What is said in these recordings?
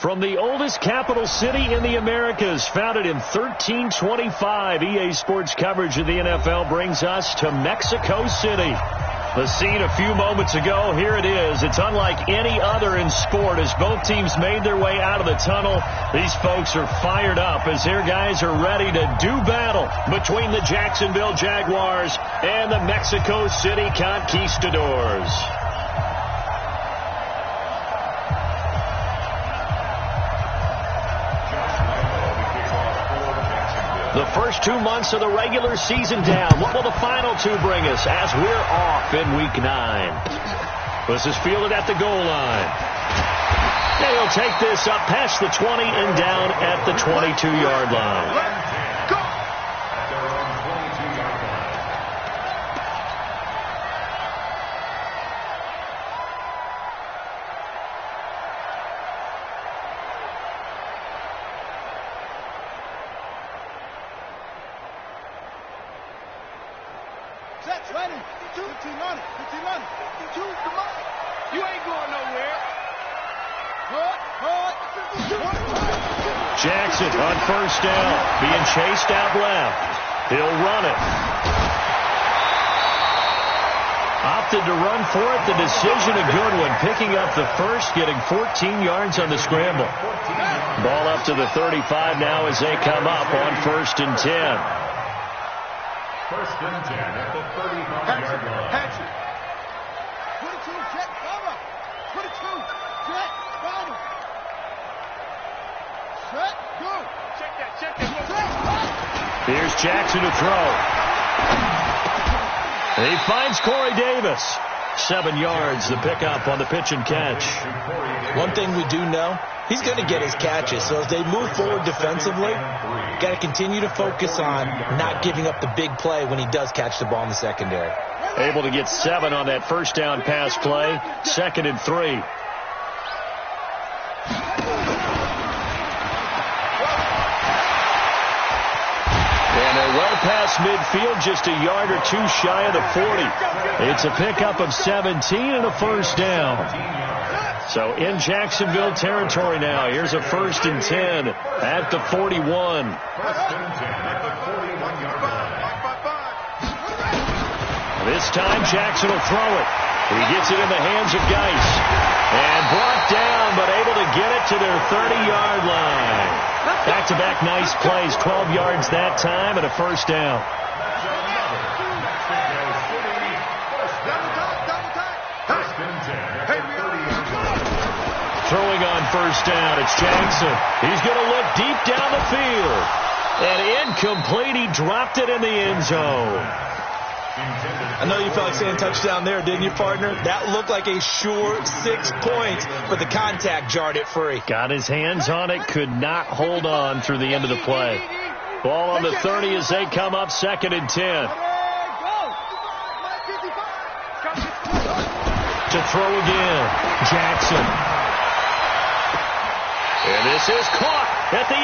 From the oldest capital city in the Americas, founded in 1325, EA Sports coverage of the NFL brings us to Mexico City. The scene a few moments ago, here it is. It's unlike any other in sport as both teams made their way out of the tunnel. These folks are fired up as their guys are ready to do battle between the Jacksonville Jaguars and the Mexico City Conquistadors. The first 2 months of the regular season down. What will the final two bring us as we're off in Week 9? This is fielded at the goal line. And he'll take this up past the 20 and down at the 22-yard line. Jackson on first down, being chased out left. He'll run it. Opted to run for it. The decision a good one. Picking up the first, getting 14 yards on the scramble. Ball up to the 35 now as they come up on 1st and 10. 1st and 10 at the 35-yard line. 22, jet, cover. 22, jet, cover. Set, go. Check that. Here's Jackson to throw. And he finds Corey Davis. 7 yards, the pickup on the pitch and catch. One thing we do know, he's going to get his catches. So as they move forward defensively, got to continue to focus on not giving up the big play when he does catch the ball in the secondary. Able to get 7 on that first down pass play. 2nd and 3. And they're well past midfield, just a yard or two shy of the 40. It's a pickup of 17 and a first down. So in Jacksonville territory now. Here's a 1st and 10 at the 41. 1st and 10 at the 41-yard line. This time Jackson will throw it. He gets it in the hands of Geis. And brought down, but able to get it to their 30-yard line. Back-to-back nice plays. 12 yards that time and a first down. Throwing on first down, it's Jackson. He's going to look deep down the field. And incomplete. He dropped it in the end zone. I know you felt like saying touchdown there, didn't you, partner? That looked like a sure 6 points, but the contact jarred it free. Got his hands on it, could not hold on through the end of the play. Ball on the 30 as they come up, 2nd and 10. To throw again, Jackson. And this is caught at the 8.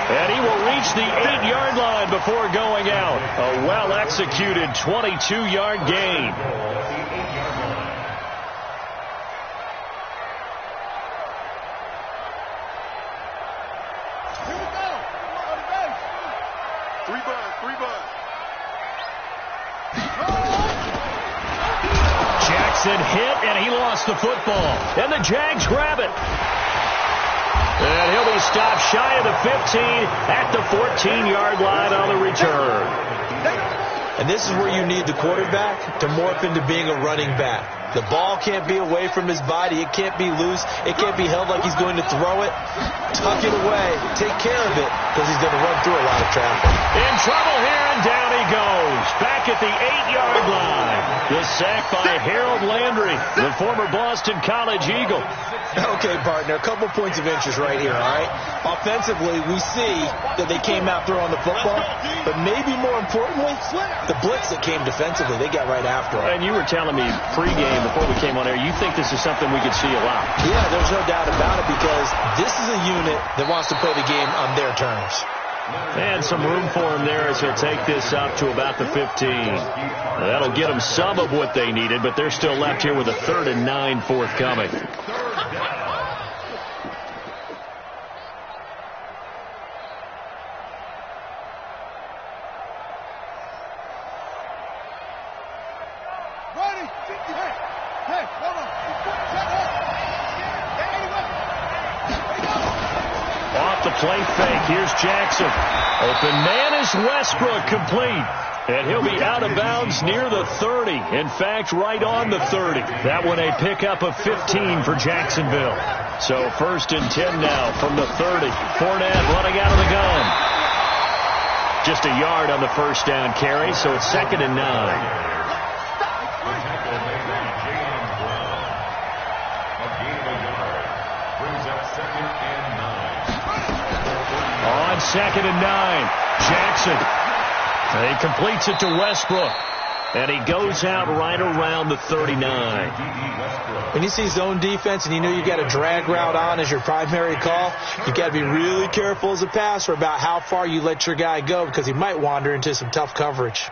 And he will reach the 8-yard line before going out. A well-executed 22-yard gain. Here we go. Three bud. Jackson hit, and he lost the football. And the Jags grab it. And he'll be stopped shy of the 15 at the 14-yard line on the return. And this is where you need the quarterback to morph into being a running back. The ball can't be away from his body. It can't be loose. It can't be held like he's going to throw it. Tuck it away. Take care of it because he's going to run through a lot of traffic. In trouble here, and down he goes. Back at the 8-yard line. The sack by Harold Landry, the former Boston College Eagle. Okay, partner, a couple points of interest right here, all right? Offensively, we see that they came out throwing the football, but maybe more importantly, the blitz that came defensively, they got right after it. And you were telling me pregame before we came on air, you think this is something we could see a lot. Yeah, there's no doubt about it because this is a unit that wants to play the game on their terms. And some room for him there as he'll take this up to about the 15. That'll get them some of what they needed, but they're still left here with a 3rd and 9 forthcoming. play fake. Here's Jackson. Open man is Westbrook, complete. And he'll be out of bounds near the 30. In fact, right on the 30. That one a pickup of 15 for Jacksonville. So 1st and 10 now from the 30. Fournette running out of the gun. Just a yard on the first down carry, so it's 2nd and 9. On 2nd and 9, Jackson. He completes it to Westbrook. And he goes out right around the 39. When you see zone defense and you know you got a drag route on as your primary call, you got to be really careful as a passer about how far you let your guy go because he might wander into some tough coverage.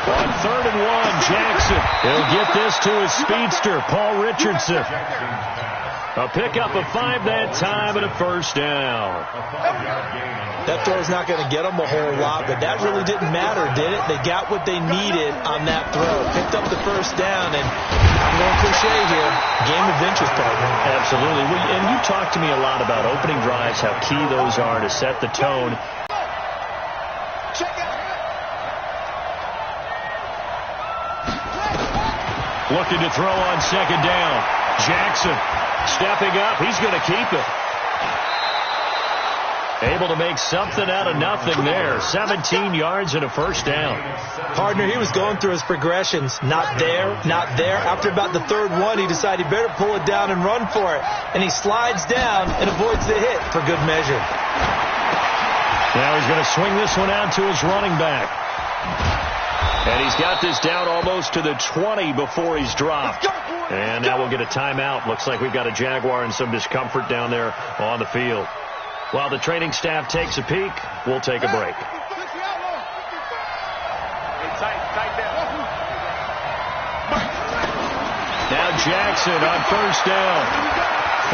On 3rd and 1, Jackson. He'll get this to his speedster, Paul Richardson. A pickup of 5 that time and a first down. That throw's not going to get them a whole lot, but that really didn't matter, did it? They got what they needed on that throw. Picked up the first down, and I'm going cliche here. Game of inches, partner. Absolutely. And you talked to me a lot about opening drives, how key those are to set the tone. Looking to throw on 2nd down. Jackson stepping up. He's going to keep it. Able to make something out of nothing there. 17 yards and a first down. Partner, he was going through his progressions. Not there, not there. After about the 3rd one, he decided he better pull it down and run for it. And he slides down and avoids the hit for good measure. Now he's going to swing this one out to his running back. And he's got this down almost to the 20 before he's dropped. And now we'll get a timeout. Looks like we've got a Jaguar and some discomfort down there on the field. While the training staff takes a peek, we'll take a break. Now Jackson on 1st down.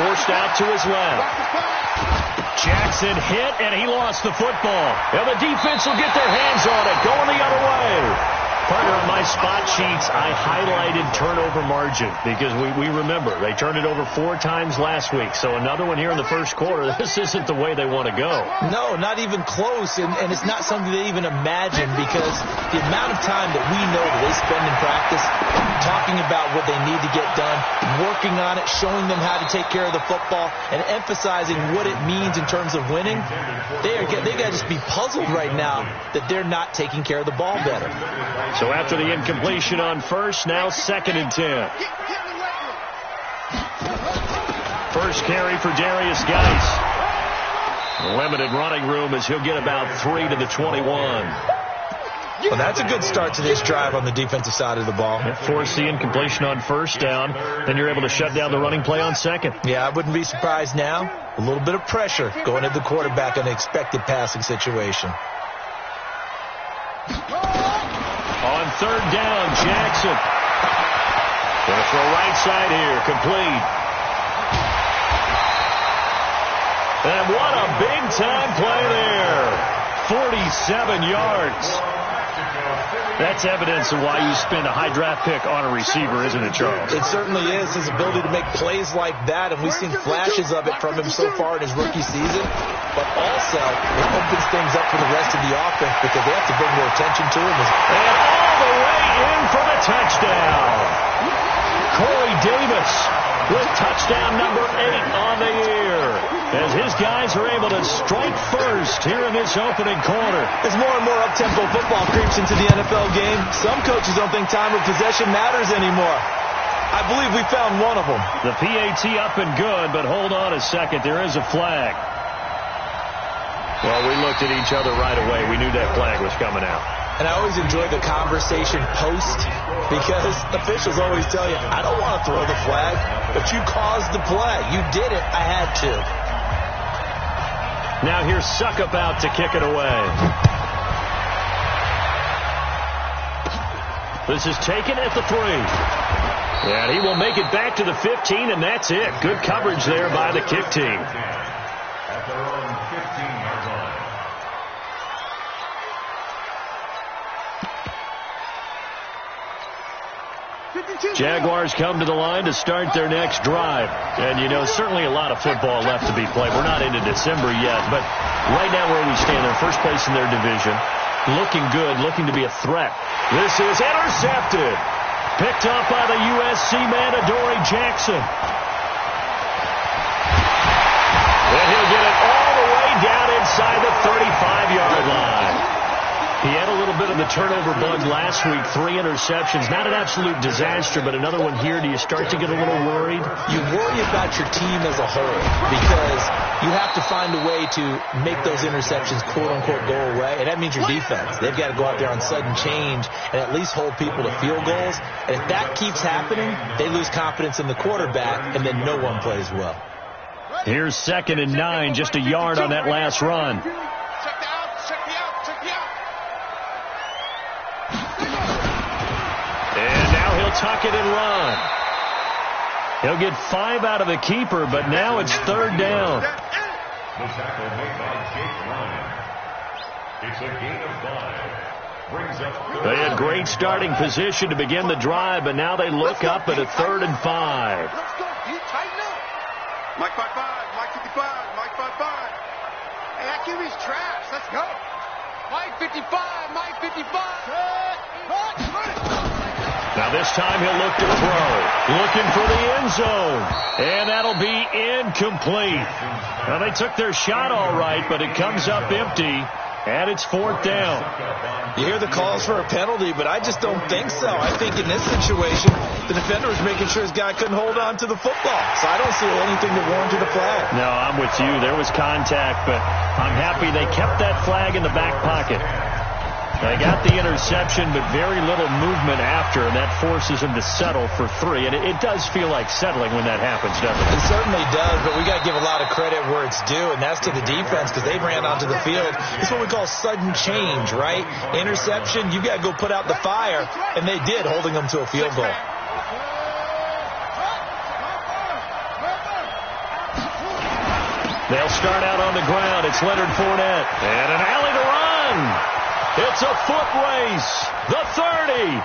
Forced out to his left. Jackson hit, and he lost the football. And the defense will get their hands on it, going the other way. Partner, on my spot sheets, I highlighted turnover margin because we remember they turned it over 4 times last week. So another one here in the first quarter. This isn't the way they want to go. No, not even close. And it's not something they even imagine because the amount of time that we know that they spend in practice talking about what they need to get done, working on it, showing them how to take care of the football, and emphasizing what it means in terms of winning, they got to just be puzzled right now that they're not taking care of the ball better. So after the incompletion on 1st, now 2nd and 10. First carry for Darius Geis. Limited running room as he'll get about 3 to the 21. Well, that's a good start to this drive on the defensive side of the ball. Force the incompletion on 1st down. Then you're able to shut down the running play on 2nd. Yeah, I wouldn't be surprised now. A little bit of pressure going at the quarterback in an expected passing situation. On 3rd down, Jackson. Going to throw right side here, complete. And what a big-time play there. 47 yards. That's evidence of why you spend a high draft pick on a receiver, isn't it, Charles? It certainly is. His ability to make plays like that, and we've seen flashes of it from him so far in his rookie season. But also, it opens things up for the rest of the offense because they have to bring more attention to him. And all the way in for the touchdown. Corey Davis with touchdown number 8 on the year, as his guys are able to strike first here in this opening quarter. As more and more up-tempo football creeps into the NFL game, some coaches don't think time of possession matters anymore. I believe we found one of them. The PAT up and good, but hold on a second. There is a flag. Well, we looked at each other right away. We knew that flag was coming out. And I always enjoy the conversation post because officials always tell you, I don't want to throw the flag, but you caused the play. You did it. I had to. Now here's Suckup out to kick it away. This is taken at the 3. And he will make it back to the 15, and that's it. Good coverage there by the kick team. At their own 15-yard line. Jaguars come to the line to start their next drive. And, you know, certainly a lot of football left to be played. We're not into December yet, but right now where we stand, they're first place in their division. Looking good, looking to be a threat. This is intercepted. Picked up by the USC man, Adoree Jackson. And he'll get it all the way down inside the 35-yard line. He had a little bit of the turnover bug last week, 3 interceptions. Not an absolute disaster, but another one here. Do you start to get a little worried? You worry about your team as a whole because you have to find a way to make those interceptions, quote-unquote, go away, and that means your defense. They've got to go out there on sudden change and at least hold people to field goals. And if that keeps happening, they lose confidence in the quarterback, and then no one plays well. Here's 2nd and 9, just a yard on that last run. And now he'll tuck it and run. He'll get 5 out of the keeper, but now it's 3rd down. The tackle made by Jake Ryan. It's a gain of 5. Brings up. They had great starting position to begin the drive, but now they look up at a 3rd and 5. Let's go, D. Tighten up. Mike 5-5, Mike 55, Mike 5-5. Hey, that QB's trash. Let's go. Mike 55, Mike 55. Now this time he'll look to throw. Looking for the end zone. And that'll be incomplete. Well, they took their shot all right, but it comes up empty. And it's 4th down. You hear the calls for a penalty, but I just don't think so. I think in this situation, the defender was making sure his guy couldn't hold on to the football. So I don't see anything that warranted a flag. No, I'm with you. There was contact, but I'm happy they kept that flag in the back pocket. They got the interception, but very little movement after, and that forces them to settle for 3. And it does feel like settling when that happens, doesn't it? It certainly does, but we got to give a lot of credit where it's due, and that's to the defense because they ran onto the field. It's what we call sudden change, right? Interception, you got to go put out the fire, and they did, holding them to a field goal. They'll start out on the ground. It's Leonard Fournette. And an alley to run. It's a foot race. The 30.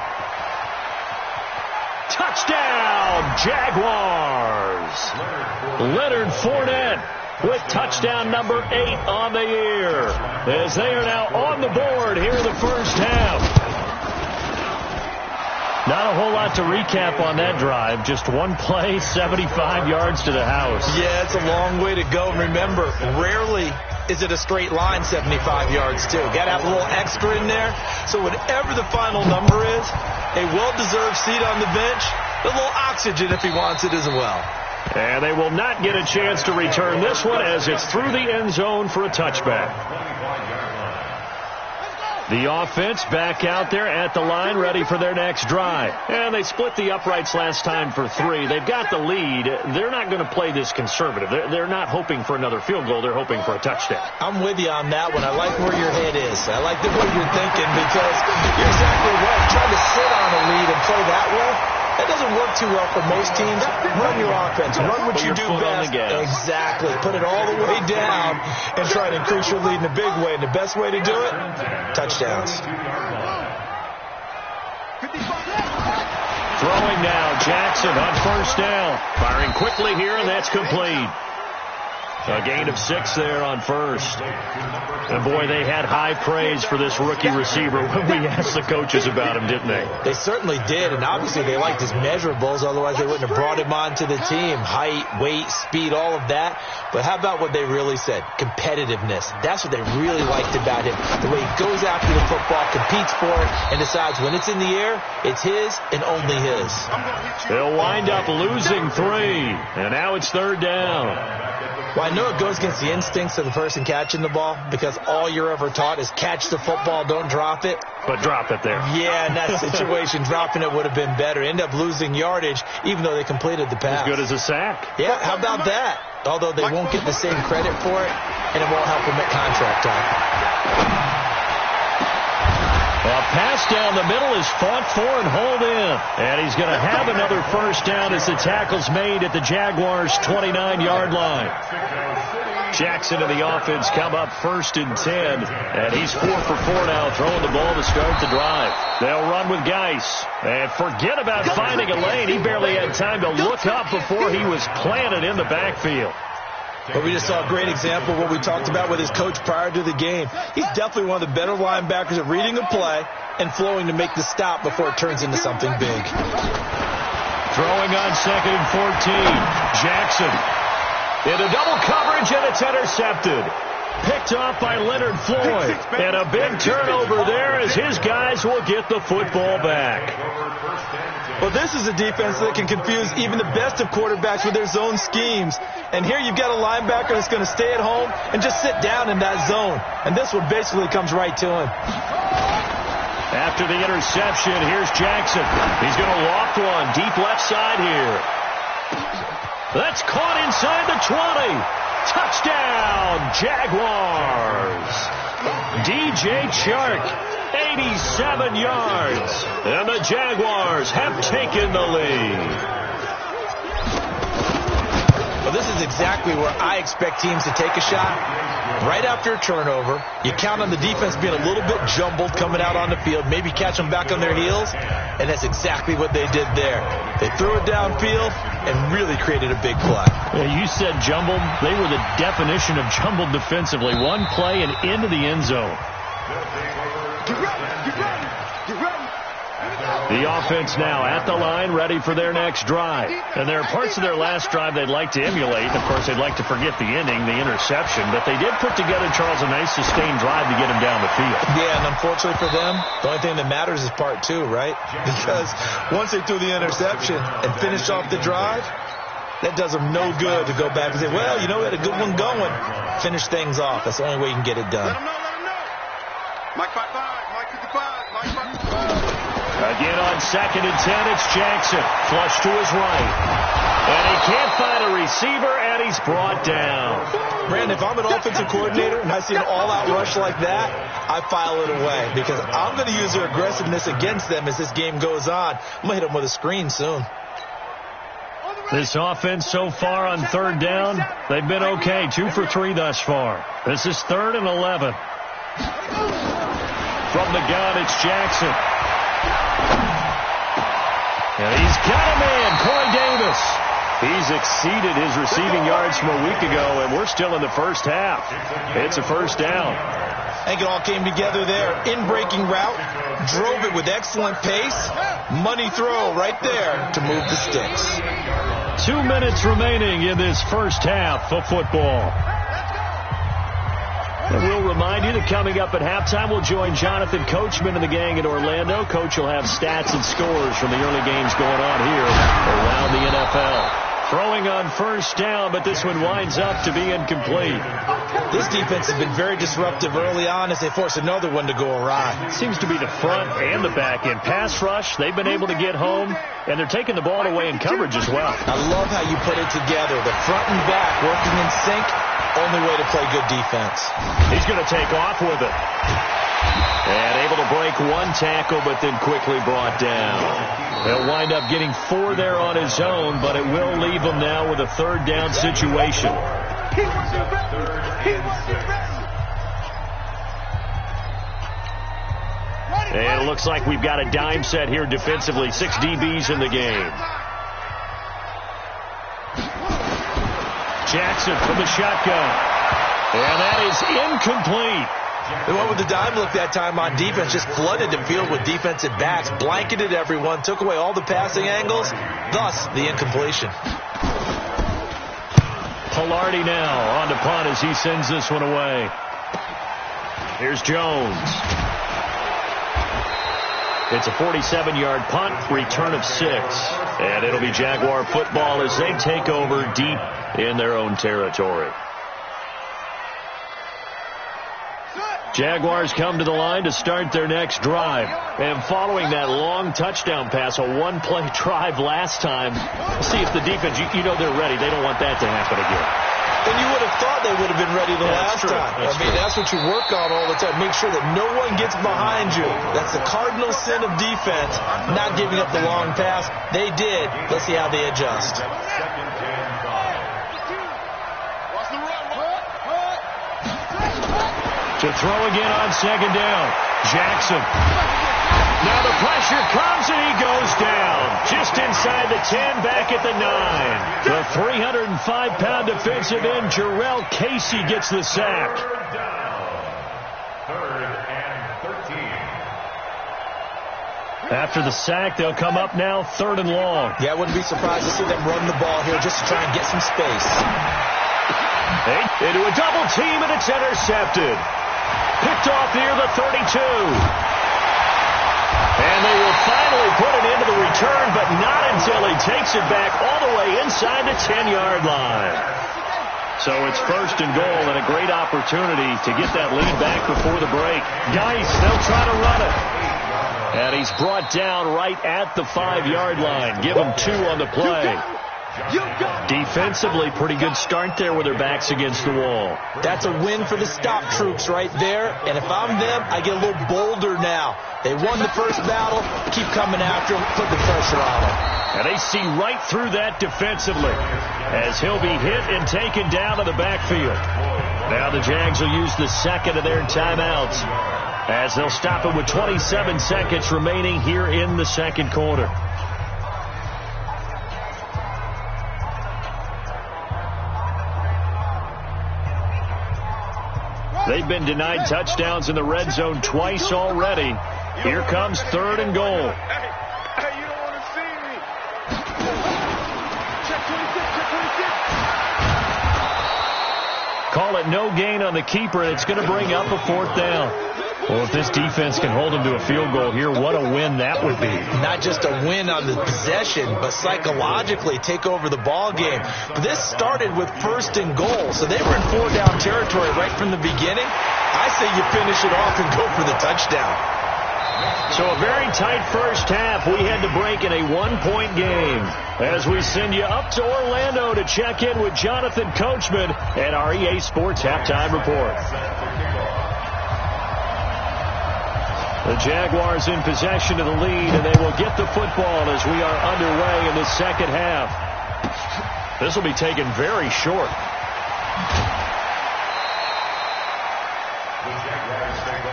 Touchdown, Jaguars. Leonard Fournette with touchdown number 8 on the year. As they are now on the board here in the first half. Not a whole lot to recap on that drive. Just one play, 75 yards to the house. Yeah, it's a long way to go. And remember, rarely is it a straight line 75 yards, too. Got to have a little extra in there. So whatever the final number is, a well-deserved seat on the bench, a little oxygen if he wants it as well. And they will not get a chance to return this one as it's through the end zone for a touchback. The offense back out there at the line, ready for their next drive. And they split the uprights last time for 3. They've got the lead. They're not going to play this conservative. They're not hoping for another field goal. They're hoping for a touchdown. I'm with you on that one. I like where your head is. I like the way you're thinking because you're exactly right. Trying to sit on a lead and play that way, that doesn't work too well for most teams. Run your offense. Run what you do best. Exactly. Put it all the way down and try to increase your lead in a big way. And the best way to do it, touchdowns. Throwing now, Jackson on first down. Firing quickly here, and that's complete. A gain of 6 there on first. And boy, they had high praise for this rookie receiver when we asked the coaches about him, didn't they? They certainly did, and obviously they liked his measurables, otherwise they wouldn't have brought him onto the team. Height, weight, speed, all of that. But how about what they really said? Competitiveness. That's what they really liked about him. The way he goes after the football, competes for it, and decides when it's in the air, it's his and only his. They'll wind up losing 3, and now it's 3rd down. Well, I know it goes against the instincts of the person catching the ball because all you're ever taught is catch the football, don't drop it. But drop it there. Yeah, in that situation, dropping it would have been better. End up losing yardage, even though they completed the pass. As good as a sack. Yeah, how about that? Although they won't get the same credit for it, and it won't help them at contract time. A pass down the middle is fought for and hauled in. And he's going to have another first down as the tackle's made at the Jaguars' 29-yard line. Jackson and the offense come up 1st and 10. And he's 4 for 4 now, throwing the ball to start the drive. They'll run with Geis. And forget about finding a lane. He barely had time to look up before he was planted in the backfield. But we just saw a great example of what we talked about with his coach prior to the game. He's definitely one of the better linebackers at reading a play and flowing to make the stop before it turns into something big. Throwing on 2nd and 14. Jackson into double coverage, and it's intercepted. Picked off by Leonard Floyd. And a big turnover there as his guys will get the football back. Well, this is a defense that can confuse even the best of quarterbacks with their zone schemes. And here you've got a linebacker that's going to stay at home and just sit down in that zone. And this one basically comes right to him. After the interception, here's Jackson. He's going to loft one deep left side here. That's caught inside the 20. Touchdown, Jaguars. DJ Chark, 87 yards. And the Jaguars have taken the lead. Well, this is exactly where I expect teams to take a shot. Right after a turnover, you count on the defense being a little bit jumbled coming out on the field, maybe catch them back on their heels, and that's exactly what they did there. They threw it downfield and really created a big play. Yeah, you said jumbled. They were the definition of jumbled defensively. One play and into the end zone. Get ready, get ready, get ready. The offense now at the line, ready for their next drive. And there are parts of their last drive they'd like to emulate. Of course, they'd like to forget the ending, the interception. But they did put together, Charles, a nice sustained drive to get him down the field. Yeah, and unfortunately for them, the only thing that matters is part 2, right? Because once they threw the interception and finished off the drive, that does them no good to go back and say, well, you know, we had a good one going. Finish things off. That's the only way you can get it done. Let him know. Mike 5-5, Mike 55, Mike 55. Again on 2nd and 10, it's Jackson. Flush to his right. And he can't find a receiver, and he's brought down. Brandon, if I'm an offensive coordinator and I see an all-out rush like that, I file it away because I'm going to use their aggressiveness against them as this game goes on. I'm going to hit them with a screen soon. This offense so far on 3rd down, they've been okay. 2 for 3 thus far. This is 3rd and 11. From the gun, it's Jackson. And he's got a man, Corey Davis. He's exceeded his receiving yards from a week ago, and we're still in the first half. It's a first down. I think it all came together there. In-breaking route, drove it with excellent pace. Money throw right there to move the sticks. 2 minutes remaining in this first half of football. And we'll remind you that coming up at halftime, we'll join Jonathan Coachman and the gang in Orlando. Coach will have stats and scores from the early games going on here around the NFL. Throwing on 1st down, but this one winds up to be incomplete. This defense has been very disruptive early on as they force another one to go awry. It seems to be the front and the back end. Pass rush, they've been able to get home, and they're taking the ball away in coverage as well. I love how you put it together. The front and back working in sync. Only way to play good defense. He's going to take off with it. And able to break one tackle, but then quickly brought down. He'll wind up getting 4 there on his own, but it will leave him now with a 3rd down situation. And it looks like we've got a dime set here defensively. 6 DBs in the game. Jackson from the shotgun. And that is incomplete. They went with the dime look that time on defense, just flooded the field with defensive backs, blanketed everyone, took away all the passing angles, thus the incompletion. Pilardi now on to punt as he sends this one away. Here's Jones. It's a 47-yard punt, return of 6. And it'll be Jaguar football as they take over deep in their own territory. Jaguars come to the line to start their next drive. And following that long touchdown pass, a one-play drive last time, see if the defense, you know they're ready. They don't want that to happen again. And you would have thought they would have been ready the last time. That's what you work on all the time. Make sure that no one gets behind you. That's the cardinal sin of defense, not giving up the long pass. They did. Let's see how they adjust. To throw again on second down. Jackson. Now the pressure comes and he goes down. Just inside the 10, back at the 9. The 305-pound defensive end, Jarrell Casey, gets the sack. Third and 13. After the sack, they'll come up now 3rd and long. Yeah, I wouldn't be surprised to see them run the ball here just to try and get some space. Into a double team, and it's intercepted. Picked off near the 32. And they will finally put it into the return, but not until he takes it back all the way inside the 10-yard line. So it's 1st and goal, and a great opportunity to get that lead back before the break. Guys, they'll try to run it. And he's brought down right at the 5-yard line. Give him 2 on the play. Defensively, pretty good start there with their backs against the wall. That's a win for the stop troops right there. And if I'm them, I get a little bolder now. They won the first battle. Keep coming after them. Put the pressure on them. And they see right through that defensively as he'll be hit and taken down to the backfield. Now the Jags will use the second of their timeouts as they'll stop it with 27 seconds remaining here in the second quarter. They've been denied touchdowns in the red zone twice already. Here comes 3rd and goal. Hey, you don't want to see me. Check 26. Call it no gain on the keeper, and it's going to bring up a 4th down. Well, if this defense can hold them to a field goal here, what a win that would be. Not just a win on the possession, but psychologically take over the ball game. But this started with 1st and goal, so they were in 4-down territory right from the beginning. I say you finish it off and go for the touchdown. So a very tight first half. We had to break in a 1-point game as we send you up to Orlando to check in with Jonathan Coachman and our EA Sports Halftime Report. The Jaguars in possession of the lead, and they will get the football as we are underway in the second half. This will be taken very short.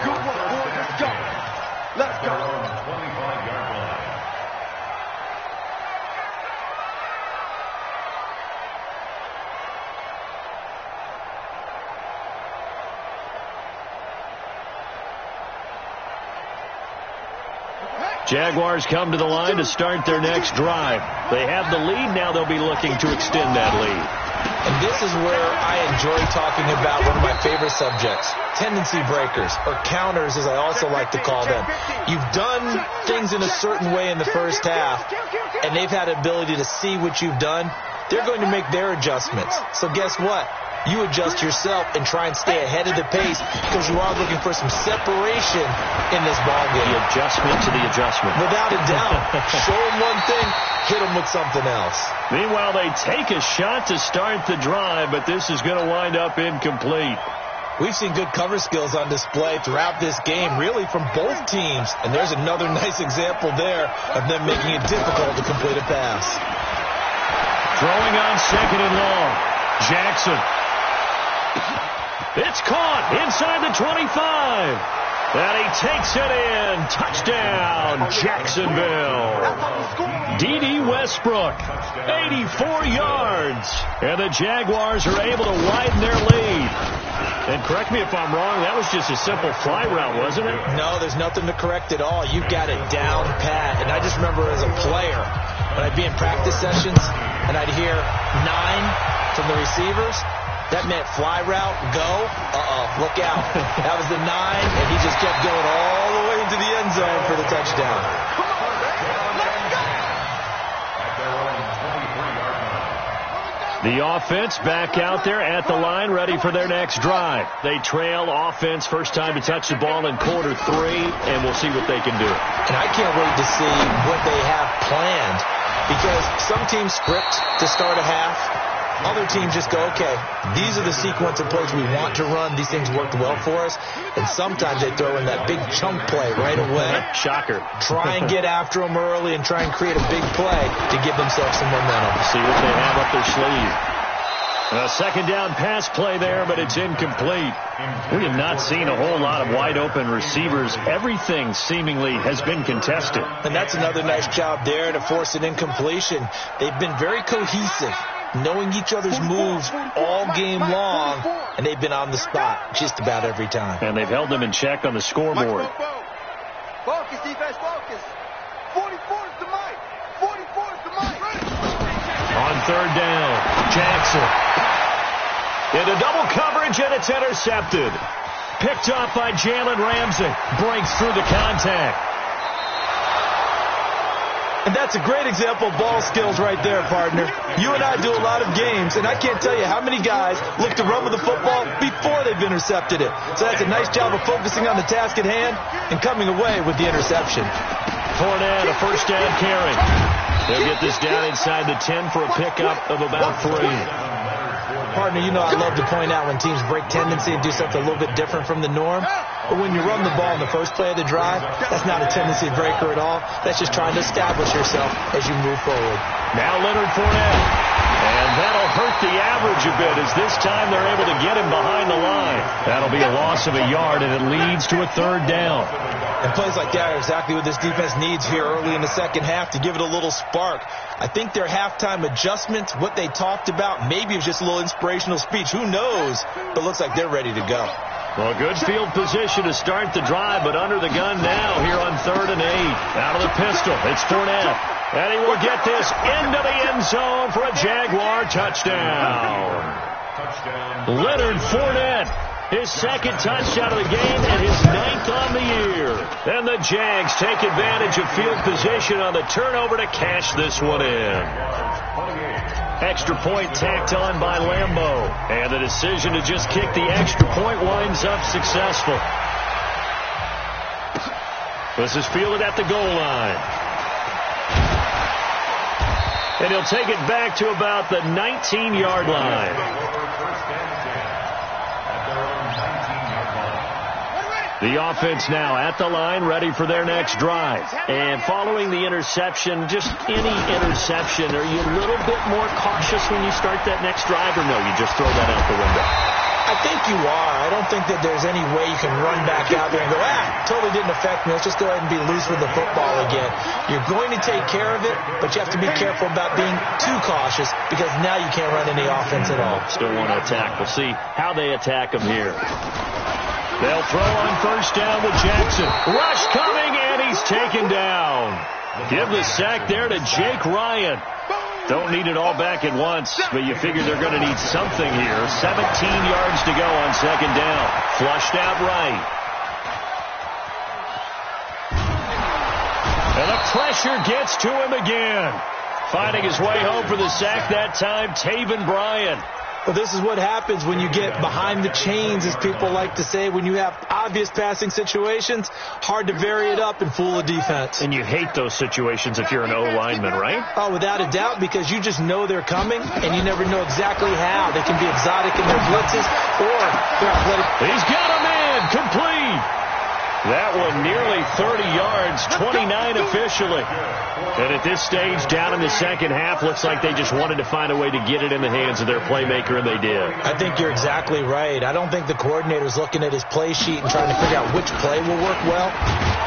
Good one, boys. Let's go. Let's go. 25-yard line. Jaguars come to the line to start their next drive. They have the lead. Now they'll be looking to extend that lead. And this is where I enjoy talking about one of my favorite subjects, tendency breakers, or counters as I also like to call them. You've done things in a certain way in the first half, and they've had the ability to see what you've done. They're going to make their adjustments. So guess what? You adjust yourself and try and stay ahead of the pace because you are looking for some separation in this ball game. The adjustment to the adjustment. Without a doubt. Show them one thing, hit them with something else. Meanwhile, they take a shot to start the drive, but this is going to wind up incomplete. We've seen good cover skills on display throughout this game, really from both teams. And there's another nice example there of them making it difficult to complete a pass. Throwing on second and long. Jackson. It's caught inside the 25. And he takes it in. Touchdown, Jacksonville. D.D. Westbrook, 84 yards. And the Jaguars are able to widen their lead. And correct me if I'm wrong, that was just a simple fly route, wasn't it? No, there's nothing to correct at all. You got it down pat. And I just remember as a player, when I'd be in practice sessions and I'd hear 9 from the receivers, that meant fly route, go, look out. That was the 9, and he just kept going all the way into the end zone for the touchdown. The offense back out there at the line, ready for their next drive. They trail offense, first time to touch the ball in quarter 3, and we'll see what they can do. And I can't wait to see what they have planned, because some teams script to start a half. Other teams just go, okay, these are the sequence of plays we want to run. These things worked well for us. And sometimes they throw in that big chunk play right away. Shocker. Try and get after them early and try and create a big play to give themselves some momentum. See what they have up their sleeve. A second down pass play there, but it's incomplete. We have not seen a whole lot of wide-open receivers. Everything seemingly has been contested. And that's another nice job there to force an incompletion. They've been very cohesive, knowing each other's moves all game long, and they've been on the spot just about every time. And they've held them in check on the scoreboard. Focus, defense, focus. 44 is the mic. 44 is the mic. On third down, Jackson. Into double coverage, and it's intercepted. Picked off by Jalen Ramsey. Breaks through the contact. And that's a great example of ball skills right there, partner. You and I do a lot of games, and I can't tell you how many guys look to run with the football before they've intercepted it. So that's a nice job of focusing on the task at hand and coming away with the interception. Fournette, a first down carry. They'll get this down inside the 10 for a pickup of about 3. Partner, you know I love to point out when teams break tendency and do something a little bit different from the norm. But when you run the ball in the first play of the drive, that's not a tendency breaker at all. That's just trying to establish yourself as you move forward. Now Leonard Fournette. And that'll hurt the average a bit as this time they're able to get him behind the line. That'll be a loss of a yard, and it leads to a third down. And plays like that are exactly what this defense needs here early in the second half to give it a little spark. I think their halftime adjustments, what they talked about, maybe it was just a little inspirational speech. Who knows? But it looks like they're ready to go. Well, good field position to start the drive, but under the gun now here on 3rd and 8. Out of the pistol, it's Fournette. And he will get this into the end zone for a Jaguar touchdown. Leonard Fournette, his second touchdown of the game and his 9th on the year. And the Jags take advantage of field position on the turnover to cash this one in. Extra point tacked on by Lambeau. And the decision to just kick the extra point winds up successful. This is fielded at the goal line. And he'll take it back to about the 19-yard line. The offense now at the line, ready for their next drive. And following the interception, just any interception, are you a little bit more cautious when you start that next drive, or no, you just throw that out the window? I think you are. I don't think that there's any way you can run back out there and go, totally didn't affect me. Let's just go ahead and be loose with the football again. You're going to take care of it, but you have to be careful about being too cautious because now you can't run any offense at all. Still want to attack. We'll see how they attack them here. They'll throw on first down with Jackson. Rush coming, and he's taken down. Give the sack there to Jake Ryan. Don't need it all back at once, but you figure they're going to need something here. 17 yards to go on second down. Flushed out right. And the pressure gets to him again. Finding his way home for the sack that time, Taven Bryan. Well, this is what happens when you get behind the chains, as people like to say. When you have obvious passing situations, hard to vary it up and fool a defense. And you hate those situations if you're an O-lineman, right? Oh, without a doubt, because you just know they're coming, and you never know exactly how. They can be exotic in their blitzes, or they're athletic. He's got a man, complete. That one nearly 30 yards, 29 officially. And at this stage, down in the second half, looks like they just wanted to find a way to get it in the hands of their playmaker, and they did. I think you're exactly right. I don't think the coordinator's looking at his play sheet and trying to figure out which play will work well.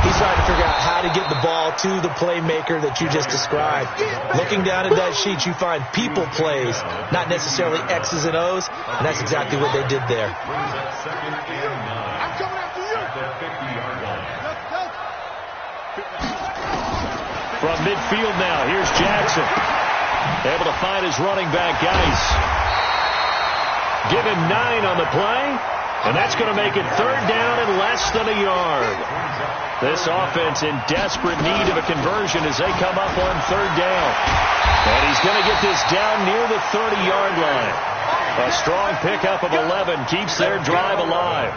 He's trying to figure out how to get the ball to the playmaker that you just described. Looking down at that sheet, you find people plays, not necessarily X's and O's, and that's exactly what they did there. From midfield now, here's Jackson. Able to find his running back, Geis. Give him 9 on the play, and that's going to make it third down and less than a yard. This offense in desperate need of a conversion as they come up on third down. And he's going to get this down near the 30-yard line. A strong pickup of 11 keeps their drive alive.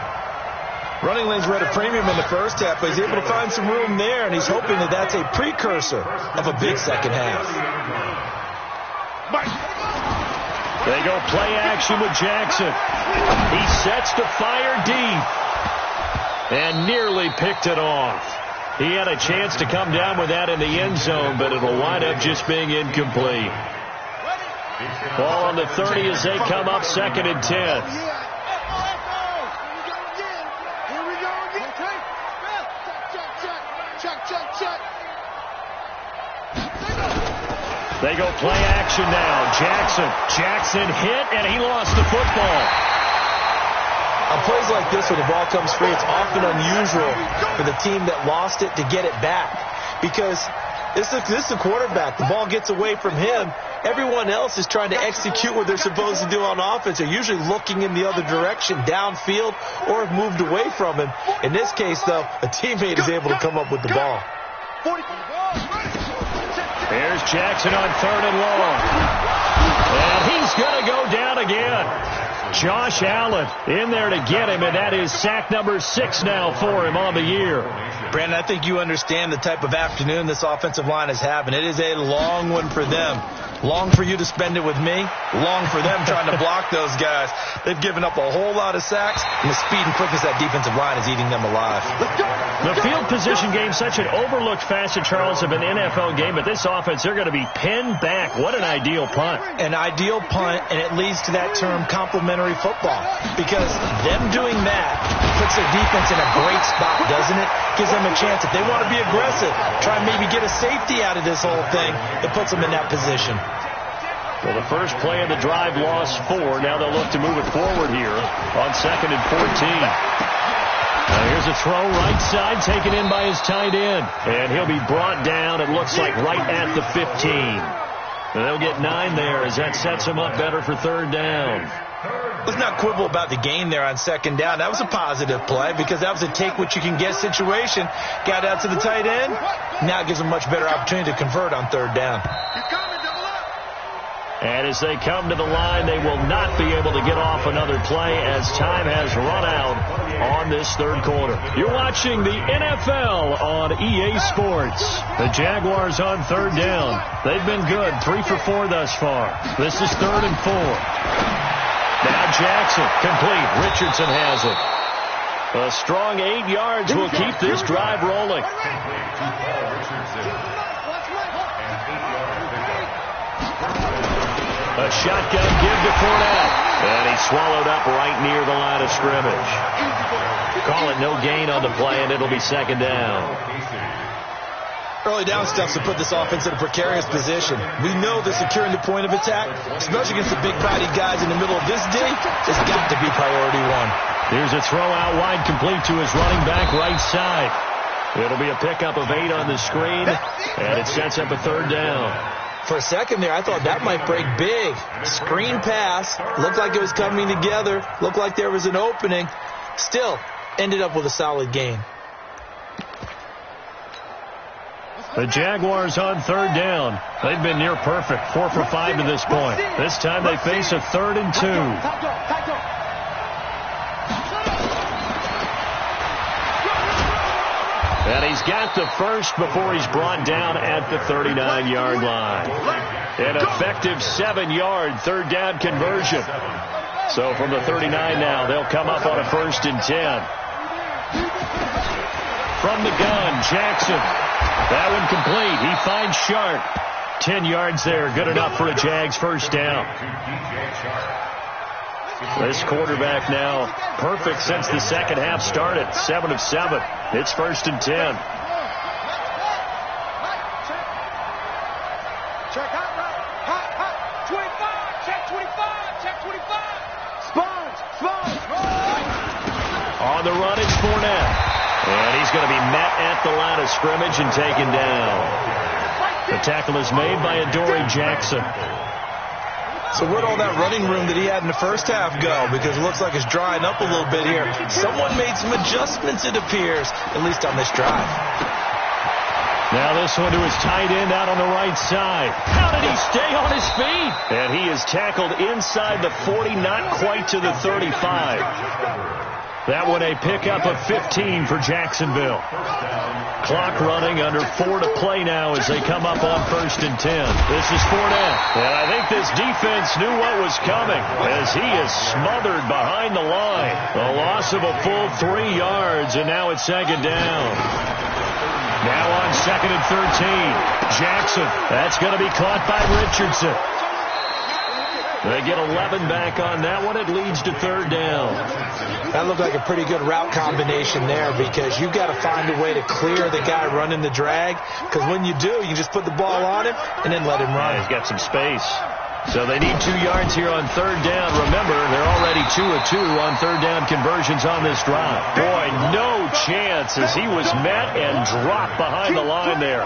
Running lanes were at a premium in the first half, but he's able to find some room there, and he's hoping that that's a precursor of a big second half. They go play action with Jackson. He sets to fire deep and nearly picked it off. He had a chance to come down with that in the end zone, but it'll wind up just being incomplete. Ball on the 30 as they come up 2nd and 10. They go play action now. Jackson hit, and he lost the football. On plays like this where the ball comes free, it's often unusual for the team that lost it to get it back. Because this is the quarterback. The ball gets away from him. Everyone else is trying to execute what they're supposed to do on offense. They're usually looking in the other direction, downfield, or have moved away from him. In this case, though, a teammate is able to come up with the ball. Here's Jackson on 3rd and long. And he's going to go down again. Josh Allen in there to get him, and that is sack number 6 now for him on the year. Brandon, I think you understand the type of afternoon this offensive line is having. It is a long one for them. Long for you to spend it with me. Long for them trying to block those guys. They've given up a whole lot of sacks, and the speed and quickness of that defensive line is eating them alive. The field position game, such an overlooked facet, Charles, of an NFL game, but this offense, they're going to be pinned back. What an ideal punt. An ideal punt, and it leads to that term complementary football, because them doing that puts their defense in a great spot, doesn't it? Gives them a chance. If they want to be aggressive, try and maybe get a safety out of this whole thing, it puts them in that position. Well, the first play of the drive lost 4. Now they'll look to move it forward here on 2nd and 14. Now here's a throw right side, taken in by his tight end. And he'll be brought down, it looks like, right at the 15. And they'll get 9 there as that sets him up better for 3rd down. Let's not quibble about the gain there on 2nd down. That was a positive play because that was a take-what-you-can-get situation. Got out to the tight end. Now it gives them a much better opportunity to convert on 3rd down. And as they come to the line, they will not be able to get off another play as time has run out on this 3rd quarter. You're watching the NFL on EA Sports. The Jaguars on 3rd down. They've been good, 3 for 4 thus far. This is 3rd and 4. Now Jackson, complete. Richardson has it. A strong 8 yards will keep this drive rolling. A shotgun give to Fournette. And he's swallowed up right near the line of scrimmage. Call it no gain on the play, and it'll be 2nd down. Early down stuff to put this offense in a precarious position. We know that securing the point of attack, especially against the big-bodied guys in the middle of this day, has got to be priority 1. Here's a throw out wide, complete to his running back right side. It'll be a pickup of 8 on the screen, and it sets up a 3rd down. For a second there, I thought that might break big. Screen pass. Looked like it was coming together. Looked like there was an opening. Still, ended up with a solid gain. The Jaguars on 3rd down. They've been near perfect, 4 for 5 to this point. This time they face a 3rd and 2. And he's got the first before he's brought down at the 39-yard line. An effective 7-yard 3rd down conversion. So from the 39 now, they'll come up on a 1st and 10. From the gun, Jackson. That one complete. He finds Sharp. 10 yards there. Good enough for a Jags 1st down. This quarterback now perfect since the 2nd half started. 7 of 7. It's 1st and 10. Check hot. 25. Check 25. Check 25. Sponge. On the run, it's Fournette. And he's going to be met at the line of scrimmage and taken down. The tackle is made by Adoree Jackson. So where'd all that running room that he had in the first half go? Because it looks like it's drying up a little bit here. Someone made some adjustments, it appears, at least on this drive. Now this one to his tight end out on the right side. How did he stay on his feet? And he is tackled inside the 40, not quite to the 35. That one a pickup of 15 for Jacksonville. Clock running, under 4 to play now as they come up on 1st and 10. This is Fournette. And I think this defense knew what was coming as he is smothered behind the line. A loss of a full 3 yards, and now it's 2nd down. Now on 2nd and 13. Jackson. That's going to be caught by Richardson. They get 11 back on that one. It leads to third down. That looked like a pretty good route combination there because you've got to find a way to clear the guy running the drag, because when you do, you just put the ball on him and then let him run. Yeah, he's got some space. So they need 2 yards here on third down. Remember, they're already 2 of 2 on third down conversions on this drive. Boy, no chance as he was met and dropped behind the line there.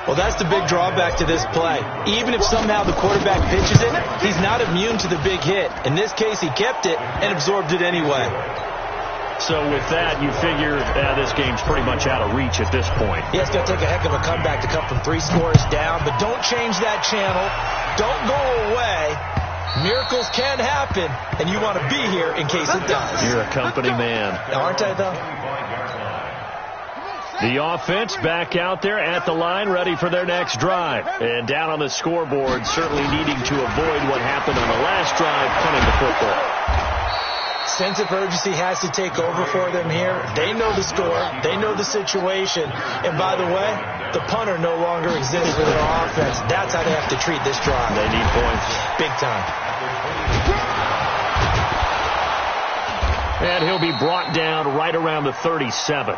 Well, that's the big drawback to this play. Even if somehow the quarterback pitches it, he's not immune to the big hit. In this case, he kept it and absorbed it anyway. So with that, you figure this game's pretty much out of reach at this point. Yeah, it's going to take a heck of a comeback to come from 3 scores down, but don't change that channel. Don't go away. Miracles can happen, and you want to be here in case it does. You're a company man. Aren't I, though? The offense back out there at the line, ready for their next drive. And down on the scoreboard, certainly needing to avoid what happened on the last drive, punting the football. Sense of urgency has to take over for them here. They know the score. They know the situation. And by the way, the punter no longer exists for their offense. That's how they have to treat this drive. They need points. Big time. And he'll be brought down right around the 37.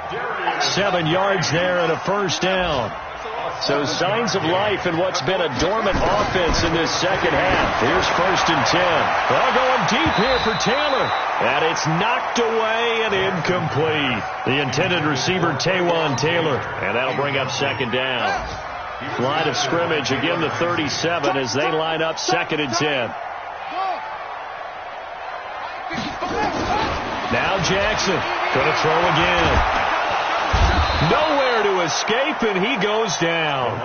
7 yards there and a first down. So signs of life in what's been a dormant offense in this second half. Here's 1st and 10. Well, going deep here for Taylor. And it's knocked away and incomplete. The intended receiver, Taywan Taylor. And that'll bring up 2nd down. Line of scrimmage, again the 37 as they line up 2nd and 10. Now Jackson going to throw again. Nowhere to escape, and he goes down.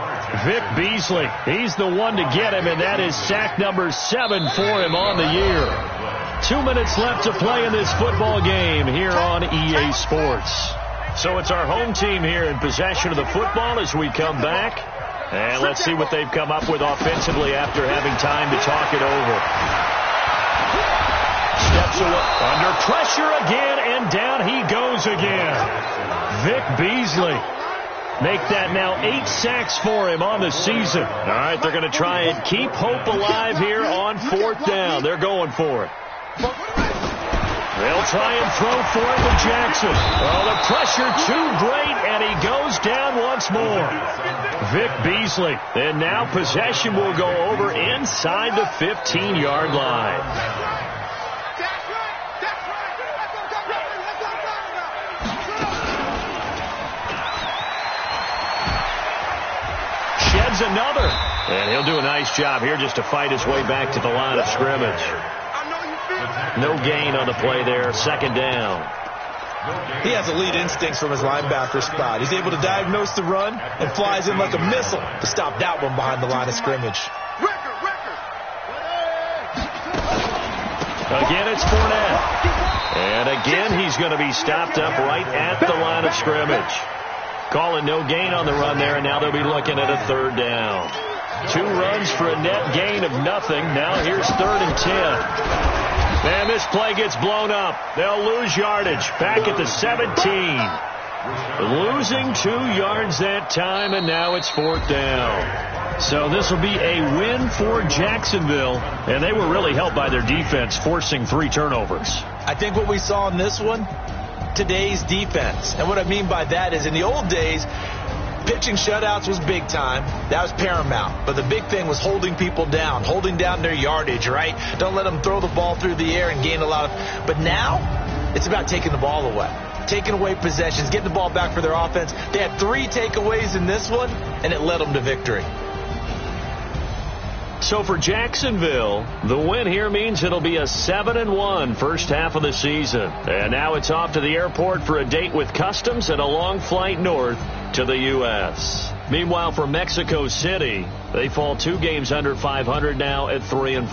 Vic Beasley, he's the one to get him, and that is sack number 7 for him on the year. 2 minutes left to play in this football game here on EA Sports. So it's our home team here in possession of the football as we come back. And let's see what they've come up with offensively after having time to talk it over. Steps away, under pressure again, and down he goes again. Vic Beasley. Make that now 8 sacks for him on the season. All right, they're going to try and keep hope alive here on 4th down. They're going for it. They'll try and throw for it to Jackson. Oh, the pressure too great, and he goes down once more. Vic Beasley. And now possession will go over inside the 15-yard line. Sheds another. And he'll do a nice job here just to fight his way back to the line of scrimmage. No gain on the play there. 2nd down. He has elite instincts from his linebacker spot. He's able to diagnose the run and flies in like a missile to stop that one behind the line of scrimmage. Again, it's Fournette. And again, he's going to be stopped up right at the line of scrimmage. Calling no gain on the run there, and now they'll be looking at a 3rd down. 2 runs for a net gain of nothing. Now here's 3rd and 10. And this play gets blown up. They'll lose yardage. Back at the 17. Losing 2 yards that time, and now it's 4th down. So this will be a win for Jacksonville, and they were really helped by their defense, forcing 3 turnovers. I think what we saw in this one, today's defense. And what I mean by that is in the old days, pitching shutouts was big time. That was paramount. But the big thing was holding people down, holding down their yardage, right? Don't let them throw the ball through the air and gain a lot of... But now, it's about taking the ball away. Taking away possessions, getting the ball back for their offense. They had 3 takeaways in this one, and it led them to victory. So for Jacksonville, the win here means it'll be a 7-1 first half of the season. And now it's off to the airport for a date with Customs and a long flight north to the U.S. Meanwhile, for Mexico City, they fall 2 games under 500 now at 3-5.